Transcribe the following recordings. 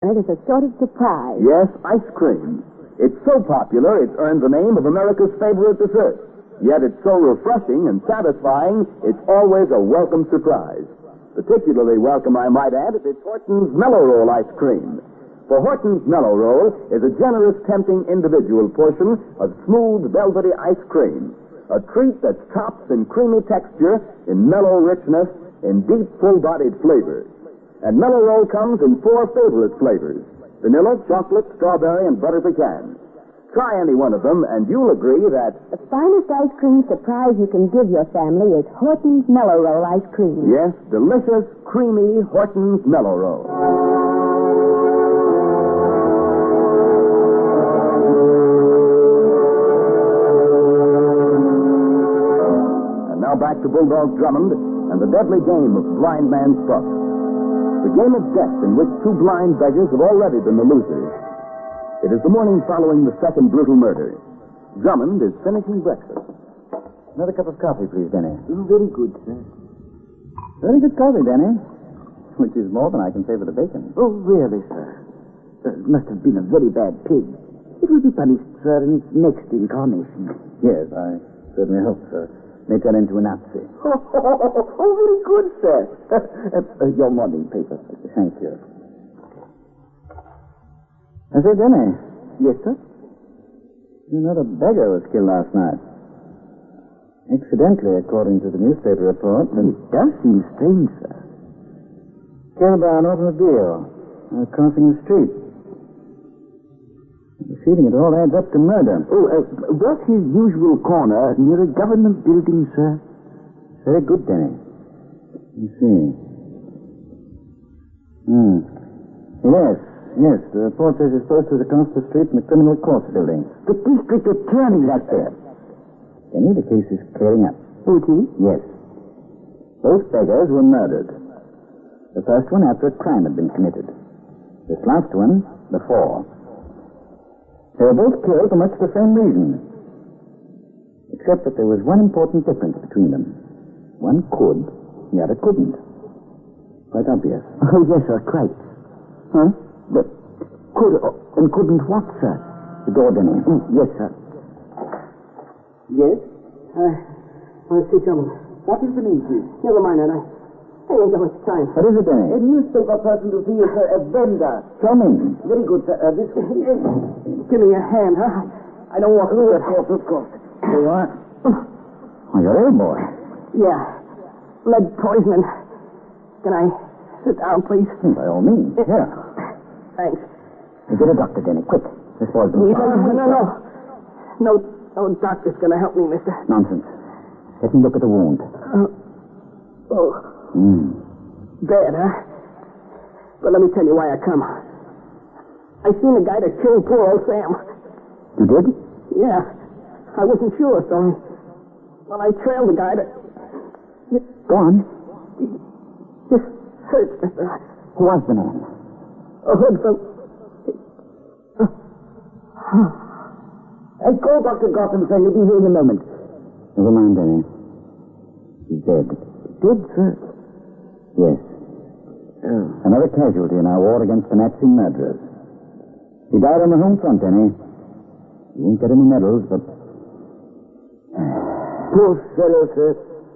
It is a sort of surprise. Yes, ice cream. It's so popular, it's earned the name of America's favorite dessert. Yet it's so refreshing and satisfying, it's always a welcome surprise. Particularly welcome, I might add, if it's Horton's Mellow Roll ice cream. For Horton's Mellow Roll is a generous, tempting individual portion of smooth, velvety ice cream. A treat that's tops in creamy texture, in mellow richness, in deep, full-bodied flavor. And Mellow Roll comes in 4 favorite flavors: vanilla, chocolate, strawberry, and butter pecan. Try any one of them, and you'll agree that the finest ice cream surprise you can give your family is Horton's Mellow Roll ice cream. Yes, delicious, creamy Horton's Mellow Roll. And now back to Bulldog Drummond and the deadly game of blind man's buff. The game of death in which 2 blind beggars have already been the losers. It is the morning following the second brutal murder. Drummond is finishing breakfast. Another cup of coffee, please, Denny. Very good, sir. Very good coffee, Denny. Which is more than I can say for the bacon. Oh, really, sir? It must have been a very bad pig. It will be punished, sir, in its next incarnation. Yes, I certainly hope so. May turn into a Nazi. Oh, very good, sir. Your morning paper. Thank you. I say, Denny. Yes, sir? You know, the beggar was killed last night. Accidentally, according to the newspaper report. It does seem strange, sir. Killed by an automobile crossing the street. The feeling it all adds up to murder. Oh, was his usual corner near a government building, sir? Very good, Denny. You see. Yes. The report says his post was across the street in the criminal courts building. The district attorney, that's there. Denny, the case is clearing up. Oh, it is? Yes. Both beggars were murdered. The first one after a crime had been committed. This last one before. They were both killed for much the same reason. Except that there was one important difference between them. One could, the other couldn't. Quite obvious. Oh, yes, sir, quite. Huh? But could and couldn't what, sir? The door, Denny. Yes, sir. Yes? I'll see someone. What is the name, please? Never mind that. I ain't got much time. What is it, Denny? A newspaper person to see you, sir. A vendor. Show me. Very good, sir. This Give me your hand, huh? I don't walk through it. Of course. Here you are. Oh, you're ill, boy. Yeah. Lead poisoning. Can I sit down, please? By all means. Here. Thanks. Get a doctor, Denny. Quick. This boy's been shot. No doctor's gonna help me, mister. Nonsense. Let me look at the wound. Bad, huh? But let me tell you why I come. I seen the guy that killed poor old Sam. You did? Yeah. I wasn't sure, so I trailed the guy that... Go on. This hurts, mister. Who was the man? A hoodlum. I call Dr. Gotham, sir. He'll be here in a moment. Never mind, Denny. He's dead. Dead, sir? Yes. Another casualty in our war against the Nazi murderers. He died on the home front, Denny. You won't get any medals, but... Poor fellow, sir.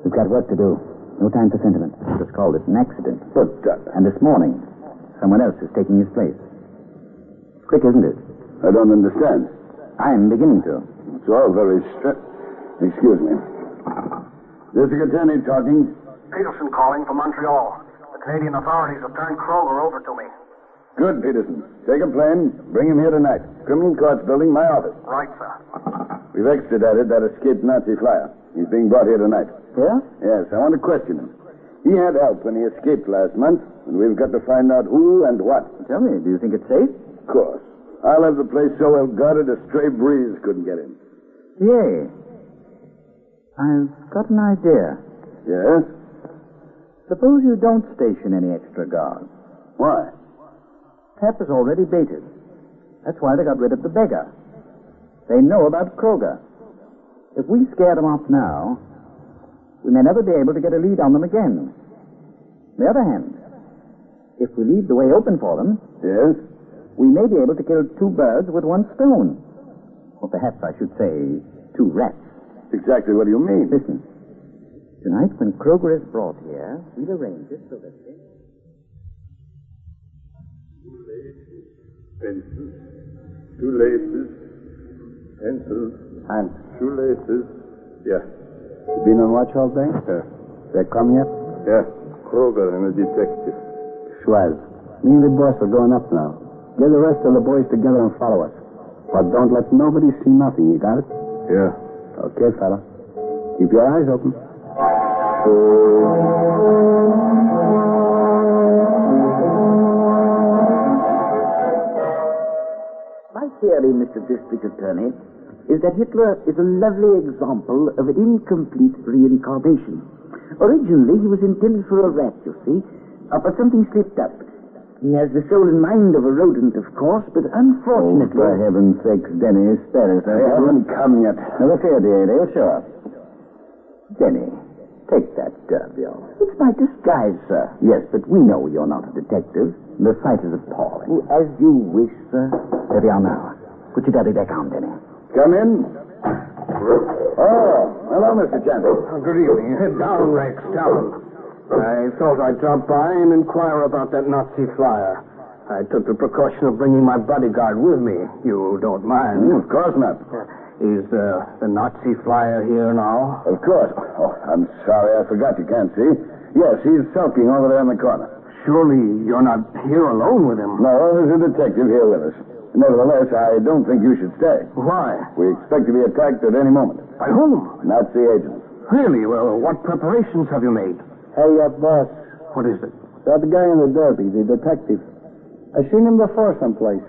We've got work to do. No time for sentiment. Just called it an accident. But, And this morning, someone else is taking his place. Quick, isn't it? I don't understand. I'm beginning to. It's all very Excuse me. District Attorney talking. Peterson calling from Montreal. The Canadian authorities have turned Kroger over to me. Good, Peterson. Take a plane. Bring him here tonight. Criminal Courts Building, my office. Right, sir. We've extradited that escaped Nazi flyer. He's being brought here tonight. Yeah? Yes, I want to question him. He had help when he escaped last month, and we've got to find out who and what. Tell me, do you think it's safe? Of course. I'll have the place so well guarded a stray breeze couldn't get in. Yay. I've got an idea. Yes? Suppose you don't station any extra guards. Why? Tap is already baited. That's why they got rid of the beggar. They know about Kroger. If we scare them off now, we may never be able to get a lead on them again. On the other hand, if we leave the way open for them, Yes? we may be able to kill 2 birds with 1 stone. Or perhaps I should say 2 rats. Exactly what do you mean? Listen. Tonight, when Kroger is brought here, we'll arrange it so that... Pencils, shoelaces, pencils, And shoelaces. Yeah. you been on watch all day? Yeah. They come yet? Yeah. Kroger and a detective. Swell. Me and the boss are going up now. Get the rest of the boys together and follow us. But don't let nobody see nothing. You got it? Yeah. Okay, fella. Keep your eyes open. My theory, Mr. District Attorney, is that Hitler is a lovely example of an incomplete reincarnation. Originally, he was intended for a rat, you see, but something slipped up. He has the soul and mind of a rodent, of course, but unfortunately... For heaven's sakes, Denny, spare us. They haven't come yet. Never fear, dear. They'll show up. Denny, take that gun, Bill. It's my disguise, sir. Yes, but we know you're not a detective. The sight is appalling. Oh, as you wish, sir. There we are now. Put your dirty back on, Denny. Come in. Oh, hello, Mr. Chandler. Good evening. Down, Rex, down. I thought I'd drop by and inquire about that Nazi flyer. I took the precaution of bringing my bodyguard with me. You don't mind? Of course not. Is the Nazi flyer here now? Of course. Oh, I'm sorry. I forgot you can't see. Yes, he's sulking over there in the corner. Surely you're not here alone with him. No, there's a detective here with us. Nevertheless, I don't think you should stay. Why? We expect to be attacked at any moment. By whom? Nazi agents. Really? Well, what preparations have you made? Hey, boss. What is it? That guy in the derby, the detective. I seen him before someplace.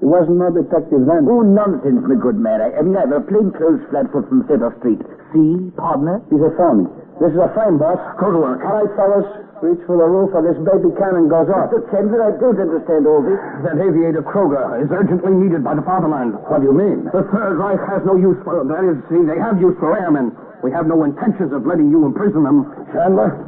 He wasn't no detective then. Oh, nonsense, my good man. I mean, I'm a plainclothes flatfoot from Cedar Street. See, partner? He's a phony. This is a frame, boss. Go to work. All right, fellas. Reach for the roof or this baby cannon goes off. Mr. Chandler, I don't understand all this. That aviator Kroger is urgently needed by the fatherland. What do you mean? The Third Reich has no use for... That is, see, they have use for airmen. We have no intentions of letting you imprison them. Chandler,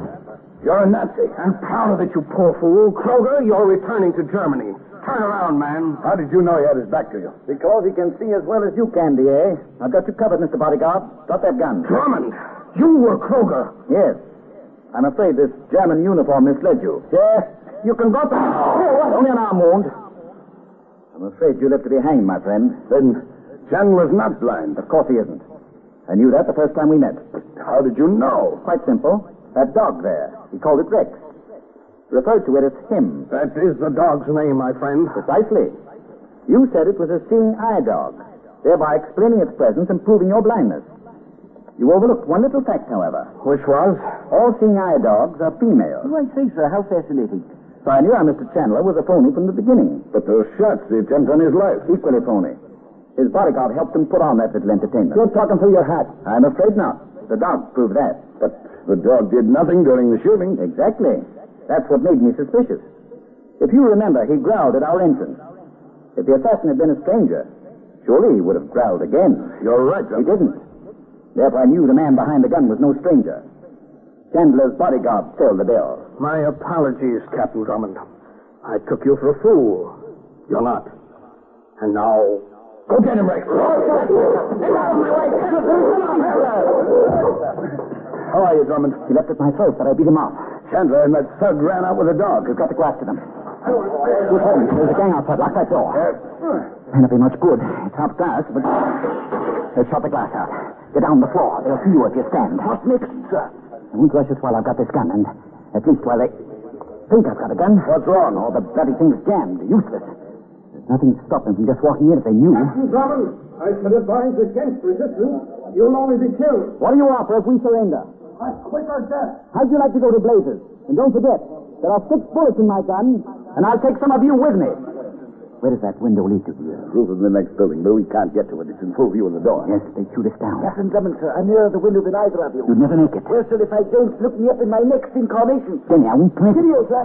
you're a Nazi. And proud of it, you poor fool. Kroger, you're returning to Germany. Turn around, man. How did you know he had his back to you? Because he can see as well as you can, D.A. I've got you covered, Mr. Bodyguard. Drop that gun. Drummond, you were Kroger. Yes. I'm afraid this German uniform misled you. Yeah? You can go to... Oh, only an arm wound. I'm afraid you'll have to be hanged, my friend. Then Chandler's not blind. Of course he isn't. I knew that the first time we met. How did you know? Quite simple. That dog there. He called it Rex. Referred to it as him. That is the dog's name, my friend. Precisely. You said it was a seeing eye dog, thereby explaining its presence and proving your blindness. You overlooked one little fact, however. Which was? All seeing eye dogs are female. Oh, I say, sir, how fascinating. So I knew our Mr. Chandler was a phony from the beginning. But those shots, the attempt on his life. Equally phony. His bodyguard helped him put on that little entertainment. You're talking through your hat. I'm afraid not. The dog proved that. But the dog did nothing during the shooting. Exactly. That's what made me suspicious. If you remember, he growled at our entrance. If the assassin had been a stranger, surely he would have growled again. You're right, He didn't. Therefore, I knew the man behind the gun was no stranger. Chandler's bodyguard filled the bill. My apologies, Captain Drummond. I took you for a fool. You're not. And now... Go get him, Rex. How are you, Drummond? He left at my throat, but I beat him off. Chandler and that thug ran out with a dog. We've got the glass to them. Good Holmes, there's a gang outside. Lock that door. May not be much good. It's half glass, but... They've shot the glass out. Get down the floor. They'll see you if you stand. What next, sir? I won't rush us while I've got this gun, and at least while they think I've got a gun. What's wrong? Oh, the bloody thing's jammed. Useless. There's nothing to stop them from just walking in if they knew. Captain Drummond, I should advise against resistance. You'll only be killed. What do you offer if we surrender? A quicker death. How'd you like to go to blazes? And don't forget, there are 6 bullets in my gun, and I'll take some of you with me. Where does that window lead to? Roof of the next building, but we can't get to it. It's in full view of the door. Yes, they shoot us down. Captain Drummond, sir, I'm nearer the window than either of you. You'd never make it. Well, sir, if I don't, look me up in my next incarnation. Jenny, I won't permit it. Cheerio, sir.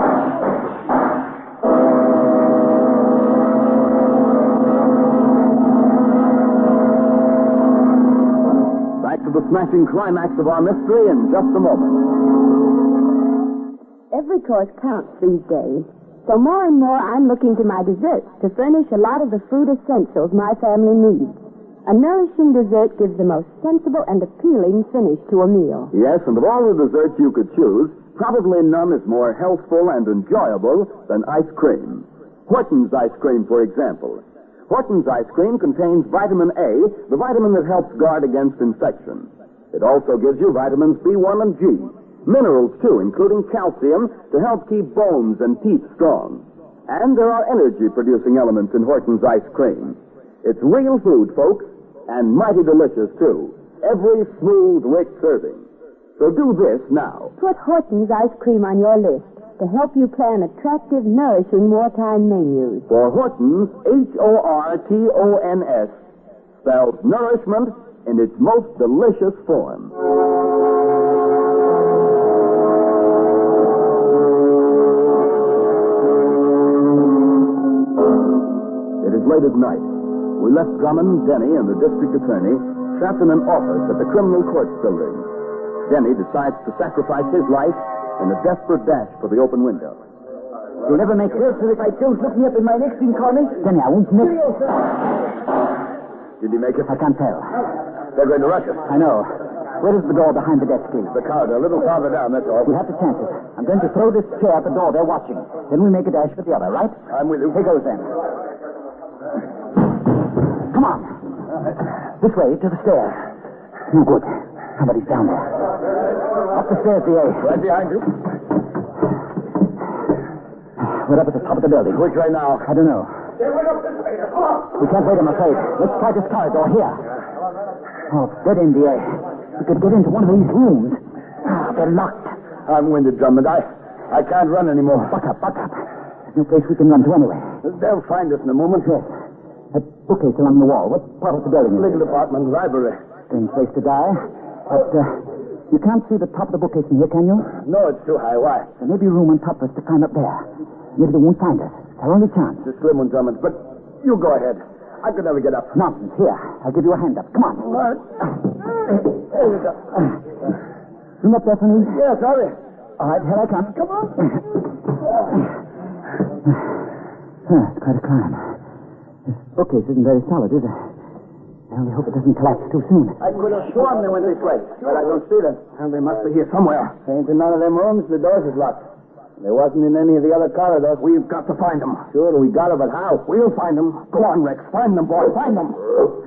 Back to the smashing climax of our mystery in just a moment. Every course counts these days. So more and more, I'm looking to my desserts to furnish a lot of the food essentials my family needs. A nourishing dessert gives the most sensible and appealing finish to a meal. Yes, and of all the desserts you could choose, probably none is more healthful and enjoyable than ice cream. Horton's ice cream, for example. Horton's ice cream contains vitamin A, the vitamin that helps guard against infection. It also gives you vitamins B1 and G. Minerals, too, including calcium, to help keep bones and teeth strong. And there are energy-producing elements in Horton's ice cream. It's real food, folks, and mighty delicious, too. Every smooth, rich serving. So do this now. Put Horton's ice cream on your list to help you plan attractive, nourishing wartime menus. For Horton's, Hortons, spells nourishment in its most delicious form. It is late at night. We left Drummond, Denny, and the district attorney trapped in an office at the criminal courts building. Denny decides to sacrifice his life in a desperate dash for the open window. You'll never make it. Yes, sir, if I don't look me up in my next incarnation. Denny, I won't miss. Did he make it? I can't tell. They're going to rush us. I know. Where is the door behind the desk, please? The corridor, a little farther down, that's all. We have to chance it. I'm going to throw this chair at the door. They're watching. Then we make a dash for the other, right? I'm with you. Here goes, then. Come on. This way, to the stairs. No good. Somebody's down there. Up the stairs, DA. Right behind you. We're up at the top of the building. Which way now? I don't know. We can't wait, I'm afraid. Let's try this corridor here. Oh, it's dead end, DA. We could get into one of these rooms. They're locked. I'm winded, Drummond. I can't run anymore. Buck up, buck up. There's no place we can run to anyway. They'll find us in a moment. Yes. That bookcase along the wall. What part of the building is it? Legal department, library. Strange place to die. But, you can't see the top of the bookcase from here, can you? No, it's too high. Why? There may be room on top for us to climb up there. Maybe they won't find us. It's our only chance. It's a slim one, Drummond, but you go ahead. I could never get up. Nonsense. Here, I'll give you a hand up. Come on. What? There you go. Room up there for me? Yes, hurry. All right, here I come. Come on. It's quite a climb. This bookcase isn't very solid, is it? I only hope it doesn't collapse too soon. I could have sworn they went this way, but I don't see them. And they must be here somewhere. Ain't in none of them rooms. The doors is locked. There wasn't in any of the other corridors. We've got to find them. Sure, we got it, but how? We'll find them. Go on, Rex. Find them, boy. Find them.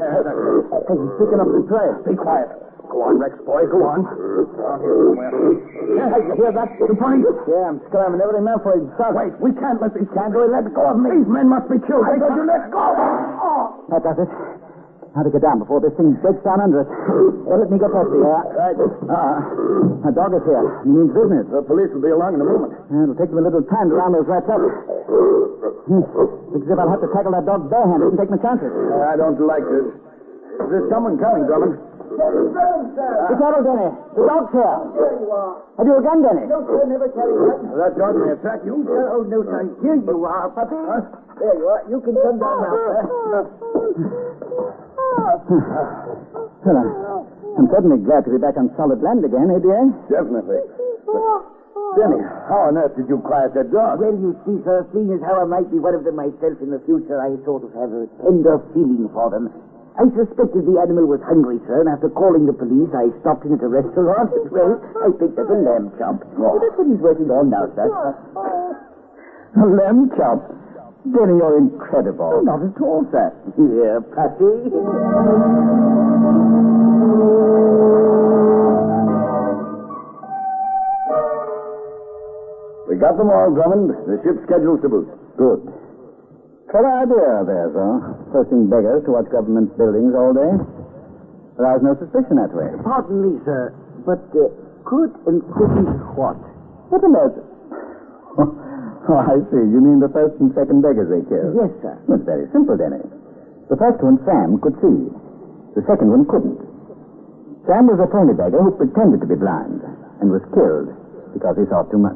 Hey, he's picking up the trail. Be quiet. Go on, Rex, boy. Go on. Down here somewhere. Hey, you hear that? The police. Yeah, I'm screaming every man for his son. Wait, we can't let these Can't go. Let go of me. These men must be killed. I told you, let go. Oh. That does it. How to get down before this thing breaks down under us. Let me get that to you. Right. My dog is here. He means business. The police will be along in a moment. It'll take them a little time to round those rats up. Looks as if I'll have to tackle that dog barehanded and take my chances. I don't like this. There's someone coming, Drummond. Be careful, Denny. The dog's here. Have you a gun, Denny? No, sir, never carry one. That dog may attack you. Oh, no, son. Here you are, puppy. There you are. You can come down now, sir. Well, I'm certainly glad to be back on solid land again, eh, dear? Definitely. Denny, how on earth did you quiet that dog? Well, you see, sir, seeing as how I might be one of them myself in the future, I sort of have a tender feeling for them. I suspected the animal was hungry, sir, and after calling the police, I stopped in at a restaurant. Well, I picked up a lamb chop. Oh. That's what he's working on now, sir. A lamb chop? Denny, you're incredible. Oh, not at all, sir. Here, puppy. We got them all, Drummond. The ship's scheduled to boot. Good. Clever idea there, sir. Posting beggars to watch government buildings all day. Arouse no suspicion that way. Pardon me, sir, but could and couldn't what? What on earth? Oh, I see. You mean the first and second beggars they killed? Yes, sir. Well, it's very simple, Denny. The first one, Sam, could see. The second one couldn't. Sam was a phony beggar who pretended to be blind and was killed because he saw too much.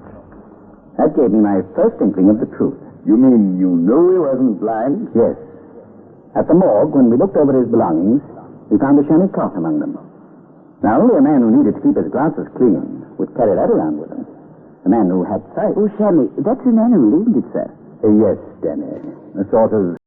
That gave me my first inkling of the truth. You mean you knew he wasn't blind? Yes. At the morgue, when we looked over his belongings, we found a shiny cloth among them. Now, only a man who needed to keep his glasses clean would carry that around with him. The man who had sight. Oh, Sammy, that's an animal, isn't it, sir? Yes, Danny. A sort of